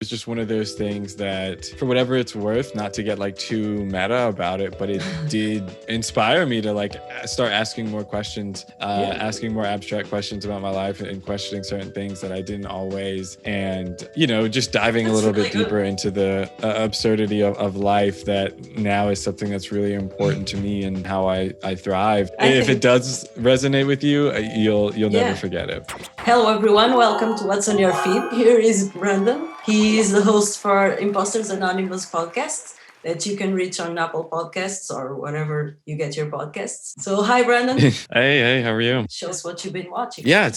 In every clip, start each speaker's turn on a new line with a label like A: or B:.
A: was just one of those things that, for whatever it's worth, not to get like too meta about it, but it did inspire me to like start asking more questions, asking more abstract questions about my life and questioning certain things that I didn't always. And, you know, just diving a little bit deeper into the absurdity of life that now is something that's really important to me and how I thrive. If it does resonate with you, you'll never forget it.
B: Hello everyone, welcome to What's on Your Feed. Here is Brandon. He is the host for Impostors Anonymous podcast that you can reach on Apple Podcasts or wherever you get your podcasts. So hi Brandon.
A: Hey, how are you?
B: Show us what you've been watching.
A: Yeah,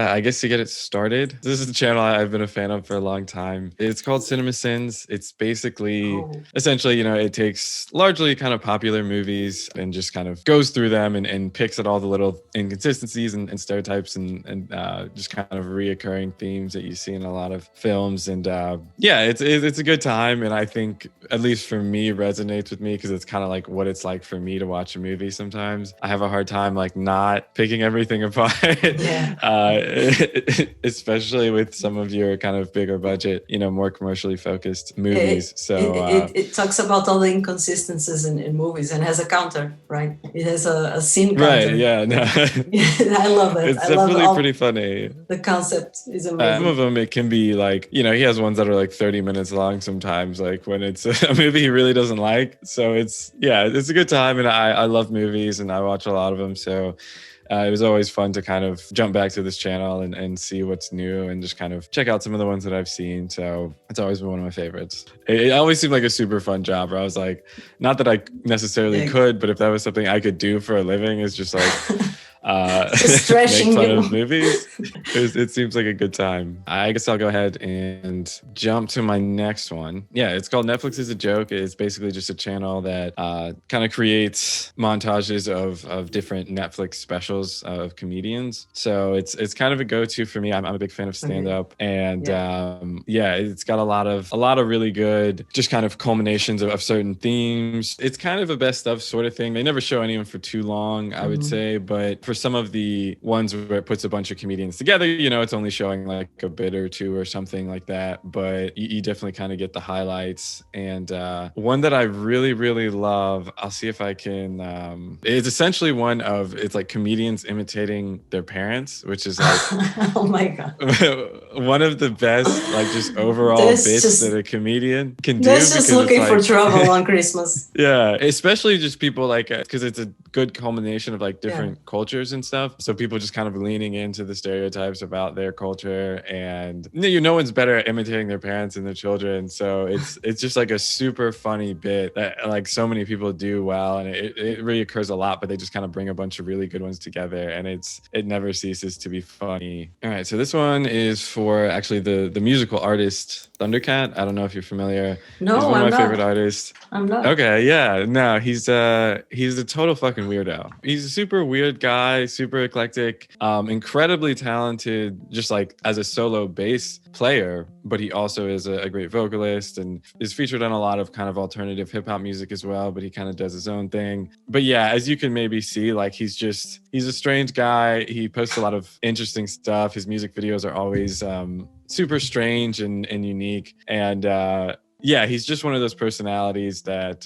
A: I guess to get it started, this is a channel I've been a fan of for a long time. It's called CinemaSins. It's basically, essentially, you know, it takes largely kind of popular movies and just kind of goes through them and picks at all the little inconsistencies and stereotypes and just kind of reoccurring themes that you see in a lot of films. And yeah, it's a good time. And I think, at least for me, resonates with me because it's kind of like what it's like for me to watch a movie sometimes. I have a hard time like not picking everything apart. Especially with some of your kind of bigger budget, you know, more commercially focused movies.
B: It talks about all the inconsistencies in movies and has a counter, right? It has a scene counter.
A: Right, yeah, no.
B: I love it.
A: It's definitely pretty funny.
B: The concept is amazing.
A: Some of them, it can be like, you know, he has ones that are like 30 minutes long sometimes, like when it's a movie he really doesn't like. So it's a good time. And I love movies and I watch a lot of them. So it was always fun to kind of jump back to this channel and see what's new and just kind of check out some of the ones that I've seen. So it's always been one of my favorites. It always seemed like a super fun job where I was like, not that I necessarily could, but if that was something I could do for a living, it's just like...
B: stretching
A: make fun of movies. It seems like a good time. I guess I'll go ahead and jump to my next one. Yeah, it's called Netflix is a Joke. It's basically just a channel that kind of creates montages of different Netflix specials of comedians. So it's kind of a go-to for me. I'm a big fan of stand-up, and it's got a lot of really good just kind of culminations of certain themes. It's kind of a best of sort of thing. They never show anyone for too long, I would say, but for some of the ones where it puts a bunch of comedians together, you know, it's only showing like a bit or two or something like that, but you definitely kind of get the highlights. And one that I really, really love, I'll see if I can, it's essentially it's like comedians imitating their parents, which is like,
B: oh my God,
A: one of the best, like just overall bits that a comedian can do.
B: That's just looking for trouble on Christmas.
A: Yeah, especially just people like, because it's a good culmination of like different cultures and stuff. So people just kind of leaning into the stereotypes about their culture, and no one's better at imitating their parents and their children. So it's just like a super funny bit that like so many people do well, and it reoccurs a lot, but they just kind of bring a bunch of really good ones together, and it never ceases to be funny. All right, so this one is for actually the musical artist Thundercat. I don't know if you're familiar.
B: No,
A: he's one
B: of
A: my favorite artists.
B: I'm not.
A: Okay, yeah, no, he's a total fucking weirdo. He's a super weird guy, super eclectic, incredibly talented, just like as a solo bass player, but he also is a great vocalist and is featured on a lot of kind of alternative hip hop music as well, but he kind of does his own thing. But yeah, as you can maybe see, like he's a strange guy. He posts a lot of interesting stuff. His music videos are always super strange and unique. And yeah, he's just one of those personalities that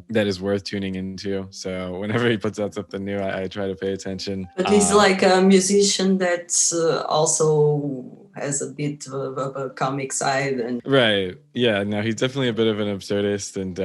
A: is worth tuning into. So whenever he puts out something new, I try to pay attention.
B: But he's like a musician that's also has a bit of a comic side. And
A: right. Yeah, no, he's definitely a bit of an absurdist and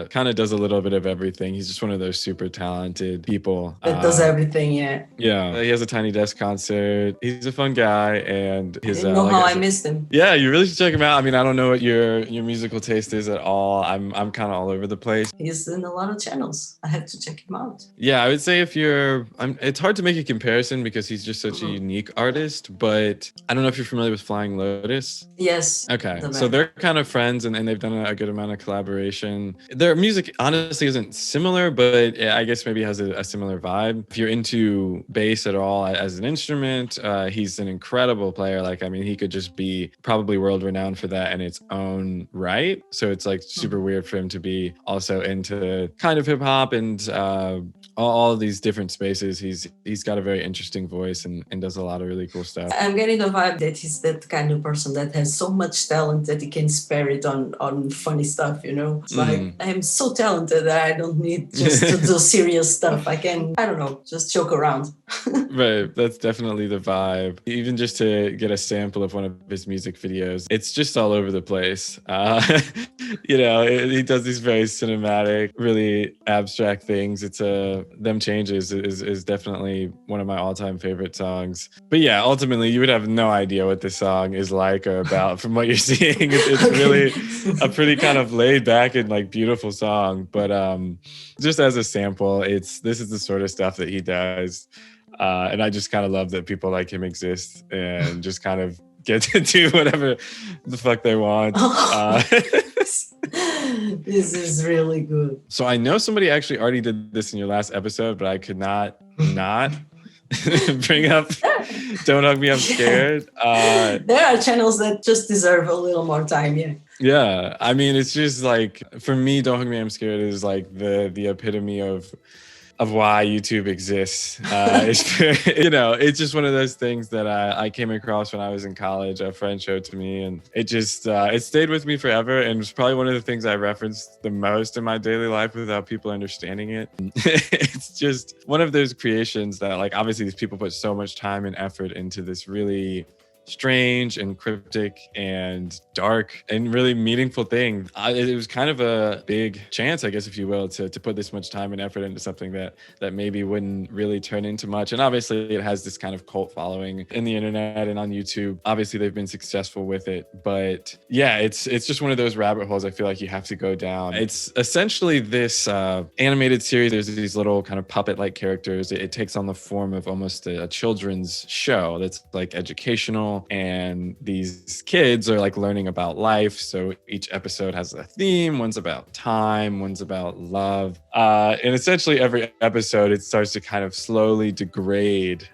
A: kind of does a little bit of everything. He's just one of those super talented people.
B: That does everything, yeah.
A: Yeah, he has a Tiny Desk concert. He's a fun guy, and his...
B: I know how I missed him.
A: Yeah, you really should check him out. I mean, I don't know what your musical taste is at all. I'm kind of all over the place.
B: He's in a lot of channels. I have to check him out.
A: Yeah, I would say it's hard to make a comparison because he's just such a unique artist, but I don't know if you're familiar with Flying Lotus.
B: Yes.
A: Okay, so they're kind of friends, and they've done a good amount of collaboration. Their music honestly isn't similar, but I guess maybe has a similar vibe. If you're into bass at all as an instrument, he's an incredible player. Like, I mean, he could just be probably world renowned for that in its own right. So it's like super weird for him to be also into kind of hip hop and all of these different spaces. He's got a very interesting voice and does a lot of really cool stuff.
B: I'm getting the vibe that he's that kind of person that has so much talent that he can spare it on funny stuff, you know? It's like, I'm so talented that I don't need just to do serious stuff. I can, I don't know, just joke around.
A: Right, that's definitely the vibe. Even just to get a sample of one of his music videos, it's just all over the place. You know, he does these very cinematic, really abstract things. It's Them Changes is definitely one of my all-time favorite songs. But yeah, ultimately, you would have no idea what this song is like or about from what you're seeing. It's
B: Okay.
A: really a pretty kind of laid back and like beautiful song. But just as a sample, this is the sort of stuff that he does. And I just kind of love that people like him exist and just kind of get to do whatever the fuck they want.
B: This is really good.
A: So I know somebody actually already did this in your last episode, but I could not bring up Don't Hug Me, I'm Scared.
B: There are channels that just deserve a little more time, yeah.
A: Yeah, I mean, it's just like, for me, Don't Hug Me, I'm Scared is like the epitome of why YouTube exists. You know, it's just one of those things that I came across when I was in college. A friend showed to me, and it just it stayed with me forever. And it's probably one of the things I referenced the most in my daily life without people understanding it. It's just one of those creations that, like, obviously these people put so much time and effort into this really strange and cryptic and dark and really meaningful thing. It was kind of a big chance, I guess, if you will, to put this much time and effort into something that maybe wouldn't really turn into much. And obviously it has this kind of cult following in the internet and on YouTube. Obviously they've been successful with it, but yeah, it's just one of those rabbit holes I feel like you have to go down. It's essentially this animated series. There's these little kind of puppet-like characters. It takes on the form of almost a children's show that's like educational, and these kids are like learning about life. So each episode has a theme. One's about time, one's about love. And essentially every episode, it starts to kind of slowly degrade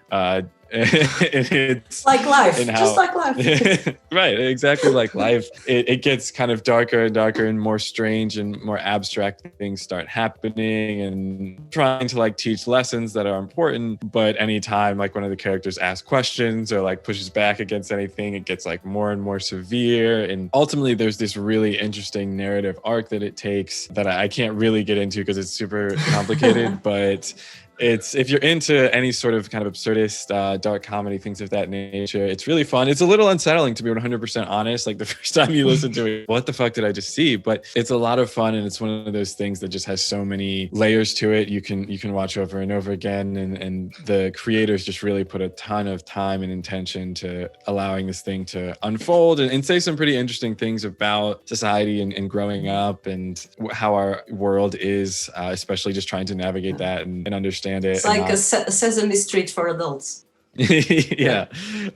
A: it's
B: like life, just like life.
A: Right, exactly like life. It gets kind of darker and darker and more strange and more abstract things start happening and trying to like teach lessons that are important. But anytime like one of the characters asks questions or like pushes back against anything, it gets like more and more severe. And ultimately there's this really interesting narrative arc that it takes that I can't really get into because it's super complicated, but if you're into any sort of kind of absurdist, dark comedy, things of that nature, it's really fun. It's a little unsettling, to be 100% honest. Like the first time you listen to it, what the fuck did I just see? But it's a lot of fun, and it's one of those things that just has so many layers to it. You can watch over and over again, and the creators just really put a ton of time and intention to allowing this thing to unfold and say some pretty interesting things about society and growing up and how our world is, especially just trying to navigate that and understand it.
B: It's like a Sesame Street for adults.
A: Yeah,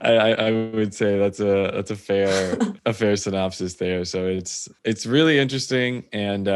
A: I would say that's a fair synopsis there. So it's really interesting and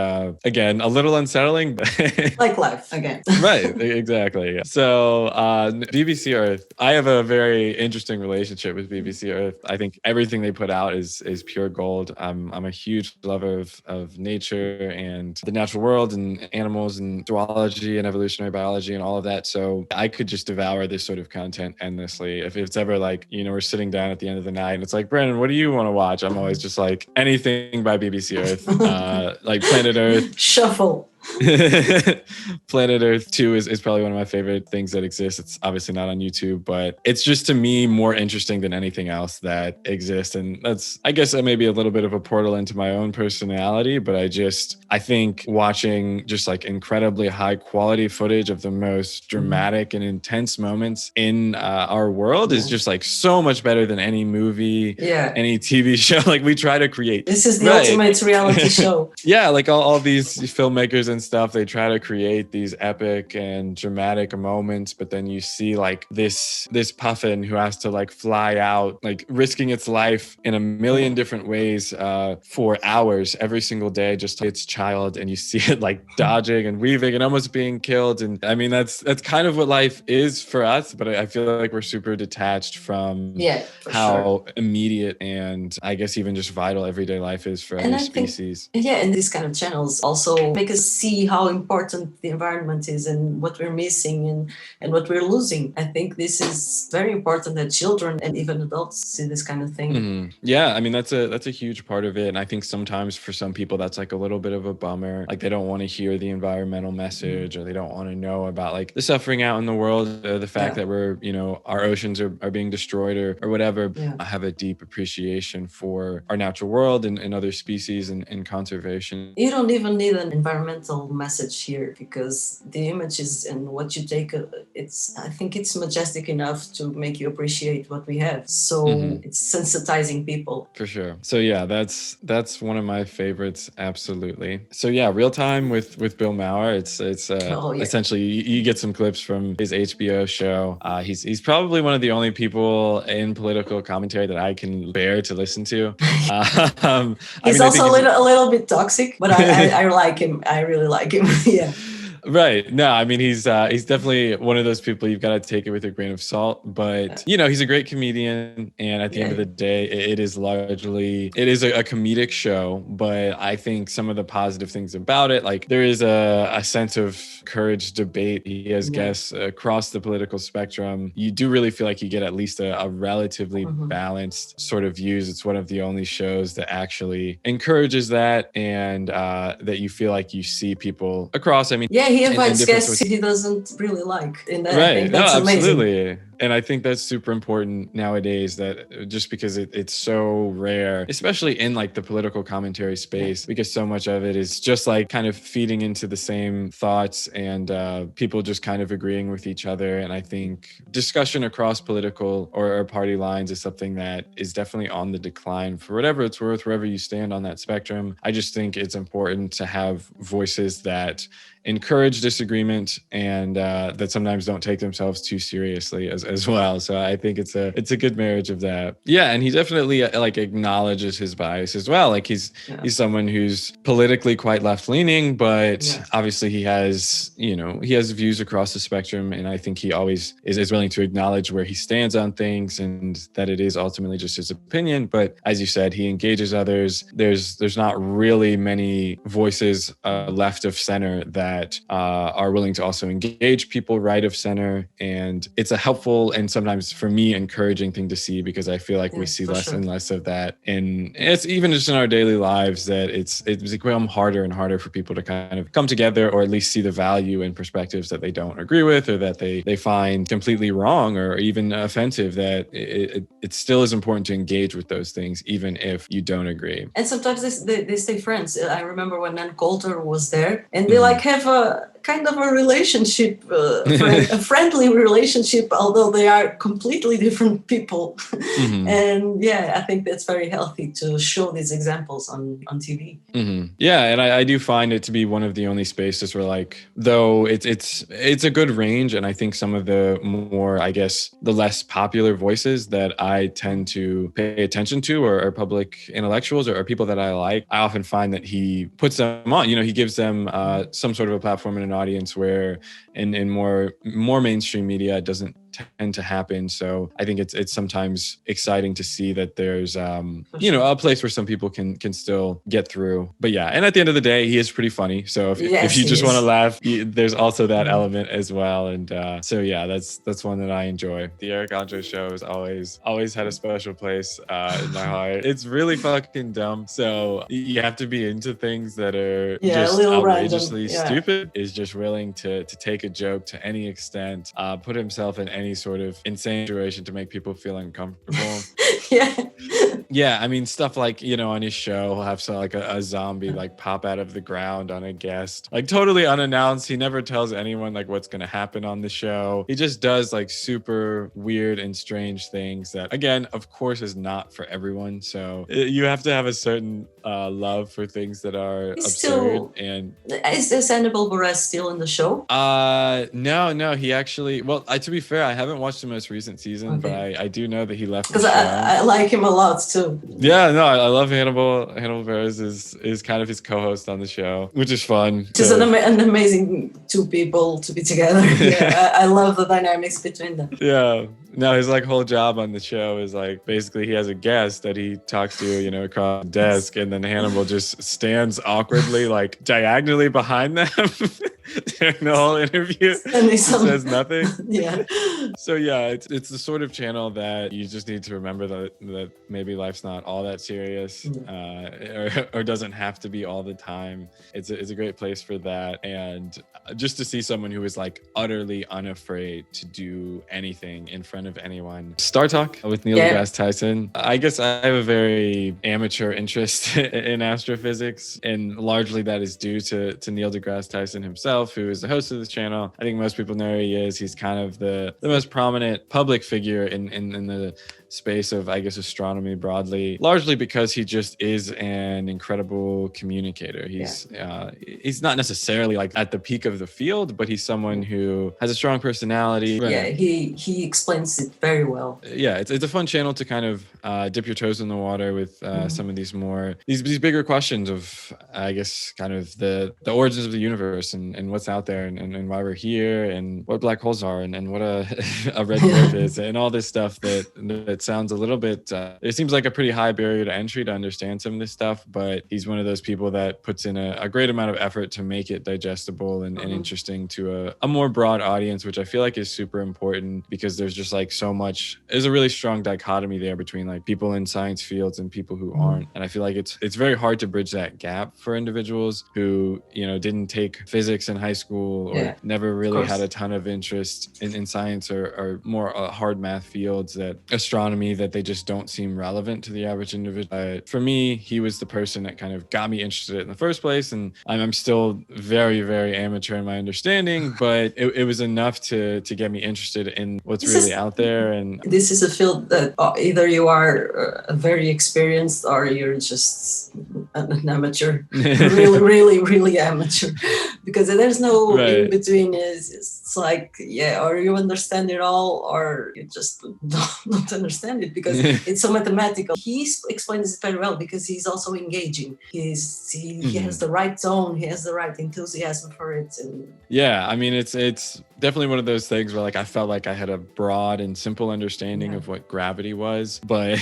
A: again a little unsettling, but
B: like life again.
A: Right, exactly. So BBC Earth, I have a very interesting relationship with BBC Earth. I think everything they put out is pure gold. I'm a huge lover of nature and the natural world and animals and zoology and evolutionary biology and all of that. So I could just devour this sort of content endlessly. If it's ever like, we're sitting down at the end of the night and it's like, Brandon, what do you want to watch? I'm always just like, anything by BBC Earth, like Planet Earth.
B: Shuffle.
A: Planet Earth 2 is probably one of my favorite things that exists. It's obviously not on YouTube, but it's just to me more interesting than anything else that exists. And that's, I guess, maybe a little bit of a portal into my own personality, but I think watching just like incredibly high quality footage of the most dramatic and intense moments in our world is just like so much better than any movie, any TV show. Like we try to create.
B: This is the ultimate reality show.
A: Yeah, like all these filmmakers and stuff, they try to create these epic and dramatic moments, but then you see like this puffin who has to like fly out, like risking its life in a million different ways for hours every single day just to its child, and you see it like dodging and weaving and almost being killed. And I mean that's kind of what life is for us, but I feel like we're super detached from how immediate and I guess even just vital everyday life is for other species.
B: And these kind of channels also make us see how important the environment is and what we're missing and what we're losing. I think this is very important that children and even adults see this kind of thing.
A: Yeah, I mean that's a huge part of it, and I think sometimes for some people that's like a little bit of a bummer. Like they don't want to hear the environmental message, or they don't want to know about like the suffering out in the world, the fact that we're, our oceans are being destroyed or whatever. I have a deep appreciation for our natural world and other species and conservation.
B: You don't even need an environmental message here, because the images and what you take, I think it's majestic enough to make you appreciate what we have. So it's sensitizing people.
A: For sure. So yeah, that's one of my favorites. Absolutely. So yeah, Real Time with Bill Maher. It's essentially you get some clips from his HBO show. He's probably one of the only people in political commentary that I can bear to listen to.
B: He's also a little bit toxic, but I like him. I really like him. Yeah.
A: Right. No, I mean, he's definitely one of those people you've got to take it with a grain of salt, but he's a great comedian. And at the end of the day, it is a comedic show, but I think some of the positive things about it, like there is a sense of courage, debate. He has guests across the political spectrum. You do really feel like you get at least a relatively balanced sort of views. It's one of the only shows that actually encourages that, and that you feel like you see people across. I mean,
B: he invites guests he doesn't really like. And I think that's
A: absolutely. And I think that's super important nowadays, that just because it's so rare, especially in like the political commentary space, because so much of it is just like kind of feeding into the same thoughts and people just kind of agreeing with each other. And I think discussion across political or party lines is something that is definitely on the decline for whatever it's worth, wherever you stand on that spectrum. I just think it's important to have voices that encourage disagreement and that sometimes don't take themselves too seriously as well. So I think it's a good marriage of that. Yeah, and he definitely like acknowledges his bias as well. Like he's someone who's politically quite left leaning, but obviously he has views across the spectrum, and I think he always is willing to acknowledge where he stands on things and that it is ultimately just his opinion. But as you said, he engages others. There's not really many voices left of center that are willing to also engage people right of center. And it's a helpful and sometimes for me encouraging thing to see, because I feel like we see less and less of that. And it's even just in our daily lives that it's become harder and harder for people to kind of come together, or at least see the value in perspectives that they don't agree with, or that they find completely wrong or even offensive, that it still is important to engage with those things, even if you don't agree.
B: And sometimes they stay friends. I remember when Nan Coulter was there, and they like have a kind of a relationship, a friendly relationship, although they are completely different people. And I think that's very healthy to show these examples on TV.
A: Yeah, and I do find it to be one of the only spaces where, like, though it's a good range, and I think some of the more, I guess, the less popular voices that I tend to pay attention to are public intellectuals or people that I like. I often find that he puts them on, he gives them some sort of a platform and an audience where in more mainstream media it doesn't tend to happen. So I think it's sometimes exciting to see that there's a place where some people can still get through. But yeah, and at the end of the day, he is pretty funny. So if you just want to laugh, there's also that element as well. And so yeah, that's one that I enjoy. The Eric Andre show has always had a special place in my heart. It's really fucking dumb. So you have to be into things that are just outrageously stupid. Is just willing to take a joke to any extent, put himself in any sort of insane situation to make people feel uncomfortable. Yeah, I mean, stuff like, on his show, he'll have a zombie like pop out of the ground on a guest, like totally unannounced. He never tells anyone like what's going to happen on the show. He just does like super weird and strange things that, again, of course, is not for everyone. So you have to have a certain love for things that are absurd. And
B: is Hannibal Buress still in the show?
A: No, he actually, well, to be fair, I haven't watched the most recent season, but I do know that he left the
B: show. Because I like him a lot too.
A: Yeah, no, I love Hannibal. Hannibal Buress is kind of his co-host on the show, which is fun.
B: Just an amazing two people to be together. I love the dynamics between them.
A: Yeah. No, his like whole job on the show is like basically he has a guest that he talks to, you know, across the desk, and then Hannibal just stands awkwardly like diagonally behind them during the whole interview.
B: And
A: He says nothing.
B: Yeah.
A: So yeah, it's the sort of channel that you just need to remember that maybe life's not all that serious, or doesn't have to be all the time. It's a great place for that, and just to see someone who is like utterly unafraid to do anything in front of anyone. StarTalk with Neil deGrasse Tyson. I guess I have a very amateur interest in astrophysics, and largely that is due to Neil deGrasse Tyson himself, who is the host of this channel. I think most people know who he is. He's kind of the most prominent public figure in the space of, I guess, astronomy broadly, largely because he just is an incredible communicator. He's not necessarily like at the peak of the field, but he's someone who has a strong personality.
B: Yeah, he explains it very well.
A: Yeah, it's a fun channel to kind of dip your toes in the water with some of these bigger questions of, I guess, kind of the origins of the universe and what's out there and why we're here and what black holes are and what a red dwarf is and all this stuff that sounds a little bit, it seems like a pretty high barrier to entry to understand some of this stuff, but he's one of those people that puts in a great amount of effort to make it digestible and interesting to a more broad audience, which I feel like is super important because there's just like there's a really strong dichotomy there between like people in science fields and people who aren't. And I feel like it's very hard to bridge that gap for individuals who, you know, didn't take physics in high school or never really had a ton of interest in science or more hard math fields, that astronomy, that they just don't seem relevant to the average individual. For me, he was the person that kind of got me interested in the first place, and I'm still very, very amateur in my understanding, but it was enough to get me interested in what's really out there. And
B: this is a field that either you are very experienced or you're just an amateur, really, really, really amateur, because there's no in between. It's like, or you understand it all or you just don't understand it because it's so mathematical. He explains it very well because he's also engaging. He has the right tone, he has the right enthusiasm for it. And
A: I mean, it's definitely one of those things where like I felt like I had a broad and simple understanding of what gravity was, but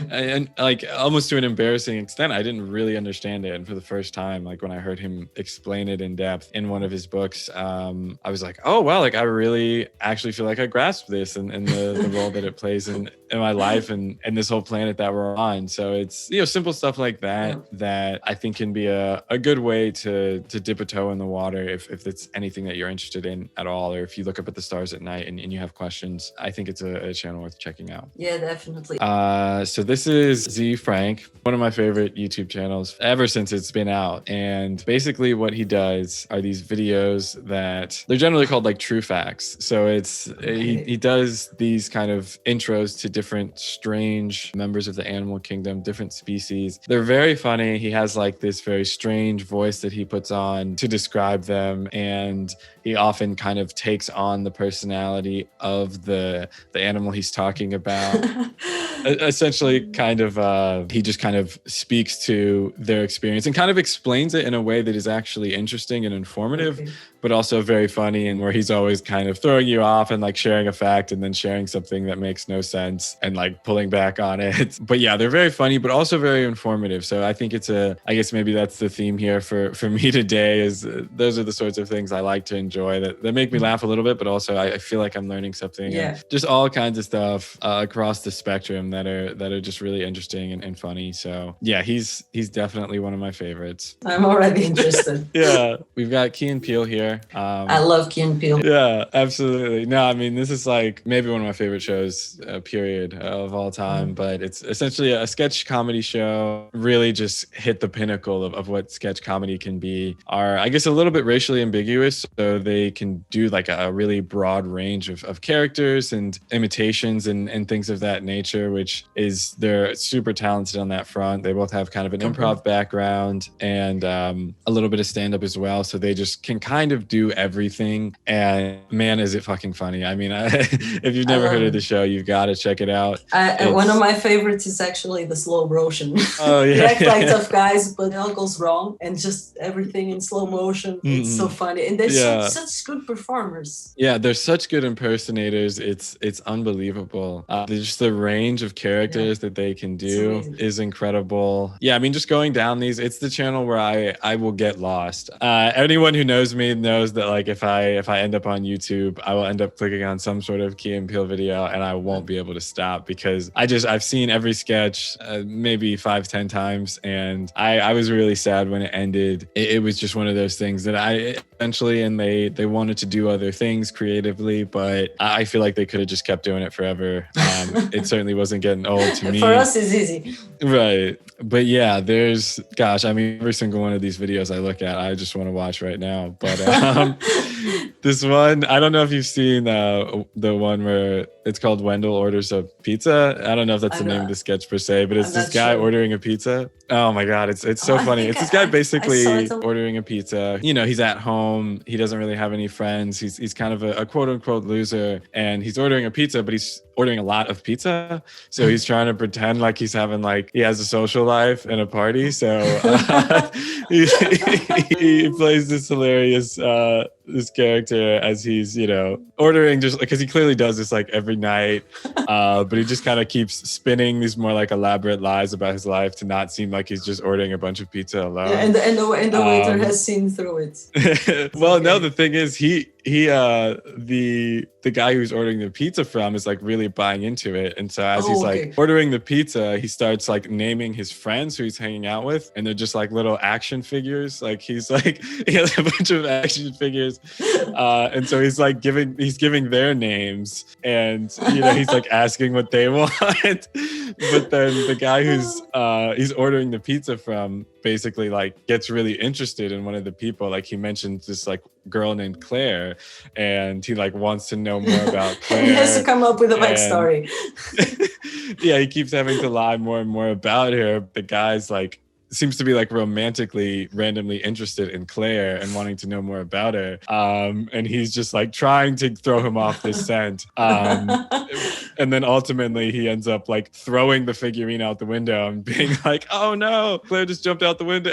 A: and like almost to an embarrassing extent, I didn't really understand it. And for the first time, like when I heard him explain it in depth in one of his books, I was like, oh wow, like I really actually feel like I grasped this and the role that it plays in my life and this whole planet that we're on. So it's, you know, simple stuff like that that I think can be a good way to dip a toe in the water if it's anything that you're interested in at all, or if you look up at the stars at night and you have questions. I think it's a channel worth checking out.
B: Yeah, definitely.
A: So this is Z Frank, one of my favorite YouTube channels ever since it's been out. And basically what he does are these videos that they're generally called like true facts. So it's he does these kind of intros to different strange members of the animal kingdom, different species. They're very funny. He has like this very strange voice that he puts on to describe them, and he often kind of takes on the personality of the animal he's talking about. Essentially, kind of, he just kind of speaks to their experience and kind of explains it in a way that is actually interesting and informative, but also very funny, and where he's always kind of throwing you off and like sharing a fact and then sharing something that makes no sense and like pulling back on it. But yeah, they're very funny, but also very informative. So I think I guess maybe that's the theme here for me today, is those are the sorts of things I like to enjoy that make me laugh a little bit, but also I feel like I'm learning something. And just all kinds of stuff across the spectrum that are just really interesting and funny. So yeah, he's definitely one of my favorites.
B: I'm already interested.
A: We've got Key and Peele here.
B: I love Key and Peele.
A: Yeah, absolutely. No, I mean, this is like maybe one of my favorite shows, period, of all time. But it's essentially a sketch comedy show. Really just hit the pinnacle of what sketch comedy can be. Are, I guess, a little bit racially ambiguous, so they can do like a really broad range of characters and imitations and things of that nature, which is, they're super talented on that front. They both have kind of an improv background and a little bit of stand-up as well. So they just can kind of do everything. And man, is it fucking funny. I mean, if you've never heard of the show, you've got to check it out.
B: One of my favorites is actually the slow motion.
A: Oh yeah.
B: They act like tough guys, but it all goes wrong and just everything in slow motion. It's so funny. And they're such good performers. performers.
A: Yeah, they're such good impersonators. It's unbelievable. Just the range of characters that they can do is incredible. Yeah, I mean, just going down these, it's the channel where I will get lost. Anyone who knows me knows that like if I end up on YouTube, I will end up clicking on some sort of Key and Peele video, and I won't be able to stop because I've seen every sketch maybe 5-10 times, and I was really sad when it ended. It was just one of those things that I eventually, and they wanted to do other things creatively, but I feel like they could have just kept doing it forever. It certainly wasn't getting old to me.
B: For us, it's easy.
A: Right. But yeah, I mean, every single one of these videos I look at, I just want to watch right now. But this one, I don't know if you've seen the one where it's called Wendell Orders a Pizza. I don't know if that's the name of the sketch per se, but it's this guy ordering a pizza. Oh my God, it's so funny. It's this guy basically ordering a pizza. You know, he's at home. He doesn't really have any friends. He's kind of a quote unquote loser, and he's ordering a pizza, but he's ordering a lot of pizza. So he's trying to pretend like he has a social life and a party. So he plays this hilarious this character as he's, you know, ordering, just because he clearly does this like every night, but he just kind of keeps spinning these more like elaborate lies about his life to not seem like he's just ordering a bunch of pizza alone.
B: Yeah, and the waiter has seen through it.
A: Well, no, the thing is the guy who's ordering the pizza from is like really buying into it, and so as he's like ordering the pizza, he starts like naming his friends who he's hanging out with, and they're just like little action figures. Like he has a bunch of action figures, and so he's giving their names, and you know, he's like asking what they want. But then the guy who's he's ordering the pizza from basically like gets really interested in one of the people. Like he mentions this like girl named Claire, and he like wants to know more about Claire.
B: He has to come up with a backstory.
A: Yeah, he keeps having to lie more and more about her. The guy's like seems to be like romantically randomly interested in Claire and wanting to know more about her, and he's just like trying to throw him off this scent, and then ultimately he ends up like throwing the figurine out the window and being like, oh no, Claire just jumped out the window.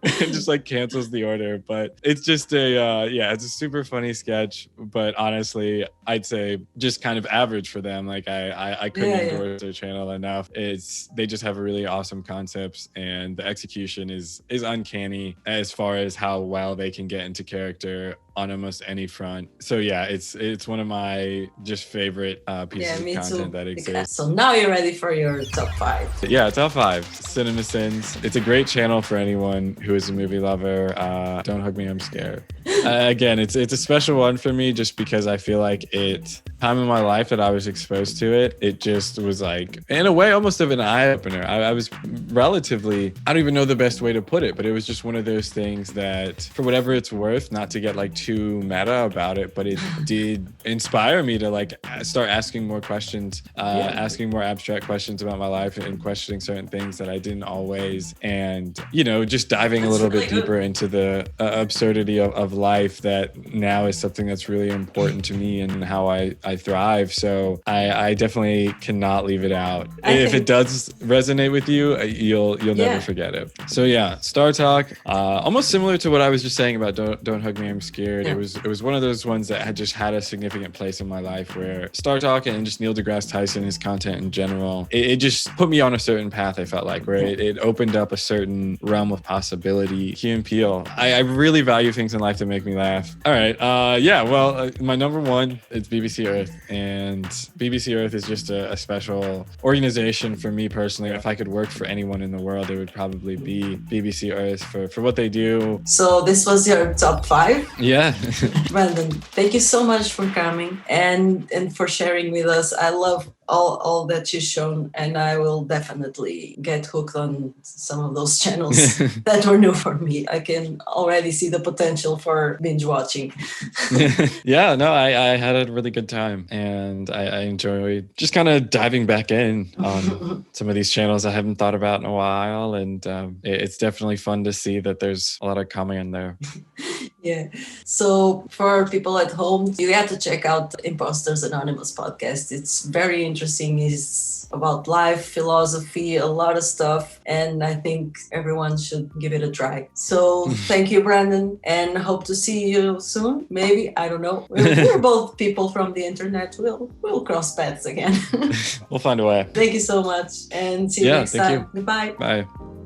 A: And just like cancels the order. But it's just it's a super funny sketch, but honestly I'd say just kind of average for them. Like I couldn't endorse their channel enough. They just have a really awesome concepts, and the execution is uncanny as far as how well they can get into character on almost any front. So yeah, it's one of my just favorite pieces of content that exists.
B: So now you're ready for your top 5.
A: Yeah, top 5. CinemaSins. It's a great channel for anyone who is a movie lover. Don't hug me, I'm scared. Again, it's a special one for me just because I feel like time in my life that I was exposed to it just was like, in a way, almost of an eye-opener. I was relatively, I don't even know the best way to put it, but it was just one of those things that, for whatever it's worth, not to get like too meta about it, but it did inspire me to like start asking more questions, asking more abstract questions about my life and questioning certain things that I didn't always, and you know, just diving a little bit deeper into the absurdity of life that now is something that's really important to me and how I thrive. So I definitely cannot leave it out. If it does resonate with you, you'll never forget it. So yeah, StarTalk, almost similar to what I was just saying about Don't Hug Me, I'm Scared. It was one of those ones that had just had a significant place in my life, where StarTalk and just Neil deGrasse Tyson, his content in general, it just put me on a certain path. I felt like where it opened up a certain realm of possibility. Key and Peele. I really value things in life that make me laugh. All right. My number 1, it's BBC Earth, and BBC Earth is just a special organization for me personally. If I could work for anyone in the world, it would probably be BBC Earth for what they do.
B: So this was your top 5?
A: Yeah.
B: Brandon, thank you so much for coming and for sharing with us. I love all that you've shown, and I will definitely get hooked on some of those channels that were new for me. I can already see the potential for binge watching.
A: Yeah, no, I had a really good time, and I enjoyed just kind of diving back in on some of these channels I haven't thought about in a while, and it's definitely fun to see that there's a lot of coming in there.
B: Yeah. So for people at home, you have to check out Impostors Anonymous podcast. It's very interesting. It's about life, philosophy, a lot of stuff. And I think everyone should give it a try. So thank you, Brandon, and hope to see you soon. Maybe, I don't know. We're both people from the internet. We'll cross paths again.
A: We'll find a way.
B: Thank you so much, and see you next time.
A: You.
B: Goodbye.
A: Bye.